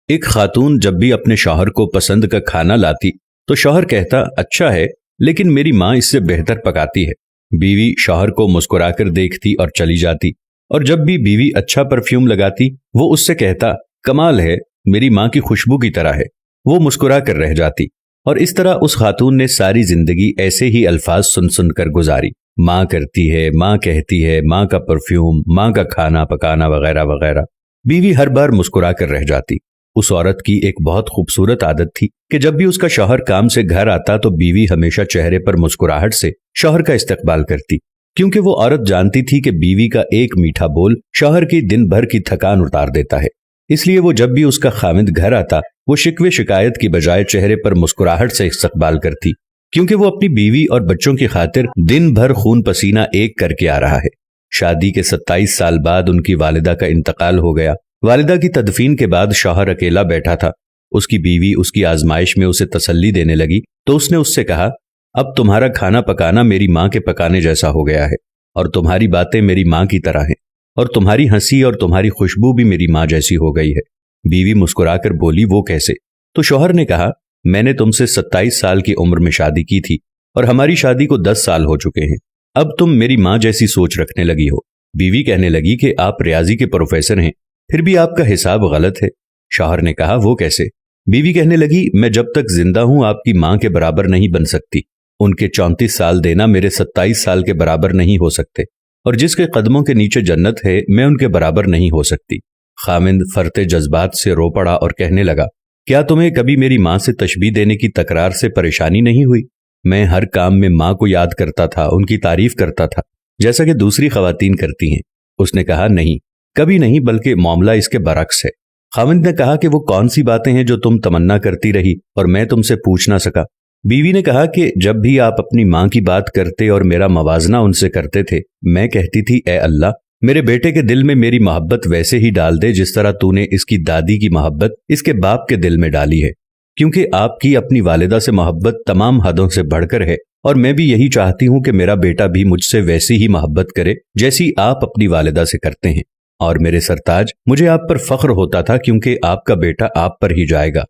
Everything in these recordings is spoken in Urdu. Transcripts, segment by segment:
ایک خاتون جب بھی اپنے شوہر کو پسند کا کھانا لاتی تو شوہر کہتا اچھا ہے لیکن میری ماں اس سے بہتر پکاتی ہے۔ بیوی شوہر کو مسکرا کر دیکھتی اور چلی جاتی، اور جب بھی بیوی اچھا پرفیوم لگاتی وہ اس سے کہتا کمال ہے، میری ماں کی خوشبو کی طرح ہے۔ وہ مسکرا کر رہ جاتی، اور اس طرح اس خاتون نے ساری زندگی ایسے ہی الفاظ سن سن کر گزاری، ماں کرتی ہے، ماں کہتی ہے، ماں کا پرفیوم، ماں کا کھانا پکانا وغیرہ وغیرہ۔ بیوی ہر بار مسکرا کر رہ جاتی۔ اس عورت کی ایک بہت خوبصورت عادت تھی کہ جب بھی اس کا شوہر کام سے گھر آتا تو بیوی ہمیشہ چہرے پر مسکراہٹ سے شوہر کا استقبال کرتی، کیونکہ وہ عورت جانتی تھی کہ بیوی کا ایک میٹھا بول شوہر کی دن بھر کی تھکان اتار دیتا ہے۔ اس لیے وہ جب بھی اس کا خاوند گھر آتا وہ شکوے شکایت کی بجائے چہرے پر مسکراہٹ سے استقبال کرتی، کیونکہ وہ اپنی بیوی اور بچوں کی خاطر دن بھر خون پسینہ ایک کر کے آ رہا ہے۔ شادی کے 27 سال بعد ان کی والدہ کا انتقال ہو گیا۔ والدہ کی تدفین کے بعد شوہر اکیلا بیٹھا تھا۔ اس کی بیوی اس کی آزمائش میں اسے تسلی دینے لگی تو اس نے اس سے کہا اب تمہارا کھانا پکانا میری ماں کے پکانے جیسا ہو گیا ہے، اور تمہاری باتیں میری ماں کی طرح ہیں، اور تمہاری ہنسی اور تمہاری خوشبو بھی میری ماں جیسی ہو گئی ہے۔ بیوی مسکرا کر بولی وہ کیسے؟ تو شوہر نے کہا میں نے تم سے 27 سال کی عمر میں شادی کی تھی اور ہماری شادی کو 10 سال ہو چکے ہیں، اب تم میری ماں جیسی سوچ رکھنے لگی ہو۔ بیوی کہنے لگی کہ آپ ریاضی کے پروفیسر ہیں، پھر بھی آپ کا حساب غلط ہے۔ شوہر نے کہا وہ کیسے؟ بیوی کہنے لگی میں جب تک زندہ ہوں آپ کی ماں کے برابر نہیں بن سکتی، ان کے 34 سال دینا میرے 27 سال کے برابر نہیں ہو سکتے، اور جس کے قدموں کے نیچے جنت ہے میں ان کے برابر نہیں ہو سکتی۔ خاوند فرتے جذبات سے رو پڑا اور کہنے لگا کیا تمہیں کبھی میری ماں سے تشبیہ دینے کی تکرار سے پریشانی نہیں ہوئی؟ میں ہر کام میں ماں کو یاد کرتا تھا، ان کی تعریف کرتا تھا جیسا کہ دوسری خواتین کرتی ہیں۔ اس نے کہا نہیں، کبھی نہیں، بلکہ معاملہ اس کے برعکس ہے۔ خاوند نے کہا کہ وہ کون سی باتیں ہیں جو تم تمنا کرتی رہی اور میں تم سے پوچھ نہ سکا؟ بیوی نے کہا کہ جب بھی آپ اپنی ماں کی بات کرتے اور میرا موازنہ ان سے کرتے تھے میں کہتی تھی اے اللہ میرے بیٹے کے دل میں میری محبت ویسے ہی ڈال دے جس طرح تو نے اس کی دادی کی محبت اس کے باپ کے دل میں ڈالی ہے، کیونکہ آپ کی اپنی والدہ سے محبت تمام حدوں سے بڑھ کر ہے، اور میں بھی یہی چاہتی ہوں کہ میرا بیٹا بھی مجھ سے ویسی ہی محبت کرے جیسی آپ اپنی والدہ سے کرتے ہیں۔ اور میرے سرتاج مجھے آپ پر فخر ہوتا تھا کیونکہ آپ کا بیٹا آپ پر ہی جائے گا۔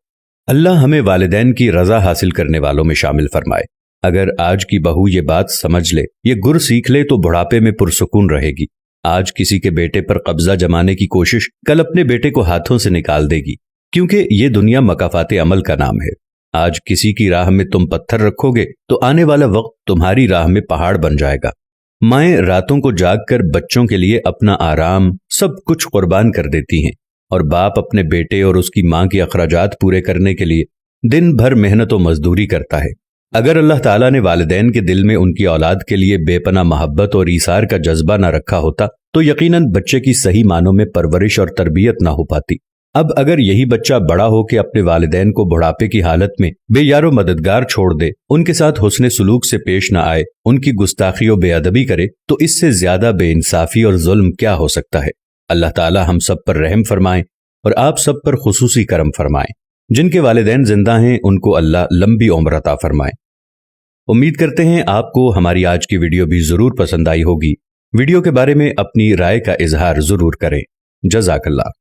اللہ ہمیں والدین کی رضا حاصل کرنے والوں میں شامل فرمائے۔ اگر آج کی بہو یہ بات سمجھ لے، یہ گر سیکھ لے تو بڑھاپے میں پرسکون رہے گی۔ آج کسی کے بیٹے پر قبضہ جمانے کی کوشش کل اپنے بیٹے کو ہاتھوں سے نکال دے گی، کیونکہ یہ دنیا مکافات عمل کا نام ہے۔ آج کسی کی راہ میں تم پتھر رکھو گے تو آنے والا وقت تمہاری راہ میں پہاڑ بن جائے گا۔ مائیں راتوں کو جاگ کر بچوں کے لیے اپنا آرام سب کچھ قربان کر دیتی ہیں، اور باپ اپنے بیٹے اور اس کی ماں کے اخراجات پورے کرنے کے لیے دن بھر محنت و مزدوری کرتا ہے۔ اگر اللہ تعالیٰ نے والدین کے دل میں ان کی اولاد کے لیے بے پناہ محبت اور ایثار کا جذبہ نہ رکھا ہوتا تو یقیناً بچے کی صحیح معنوں میں پرورش اور تربیت نہ ہو پاتی۔ اب اگر یہی بچہ بڑا ہو کے اپنے والدین کو بڑھاپے کی حالت میں بے یار و مددگار چھوڑ دے، ان کے ساتھ حسن سلوک سے پیش نہ آئے، ان کی گستاخی و بے ادبی کرے، تو اس سے زیادہ بے انصافی اور ظلم کیا ہو سکتا ہے؟ اللہ تعالیٰ ہم سب پر رحم فرمائیں اور آپ سب پر خصوصی کرم فرمائیں۔ جن کے والدین زندہ ہیں ان کو اللہ لمبی عمر عطا فرمائے۔ امید کرتے ہیں آپ کو ہماری آج کی ویڈیو بھی ضرور پسند آئی ہوگی۔ ویڈیو کے بارے میں اپنی رائے کا اظہار ضرور کریں۔ جزاک اللہ۔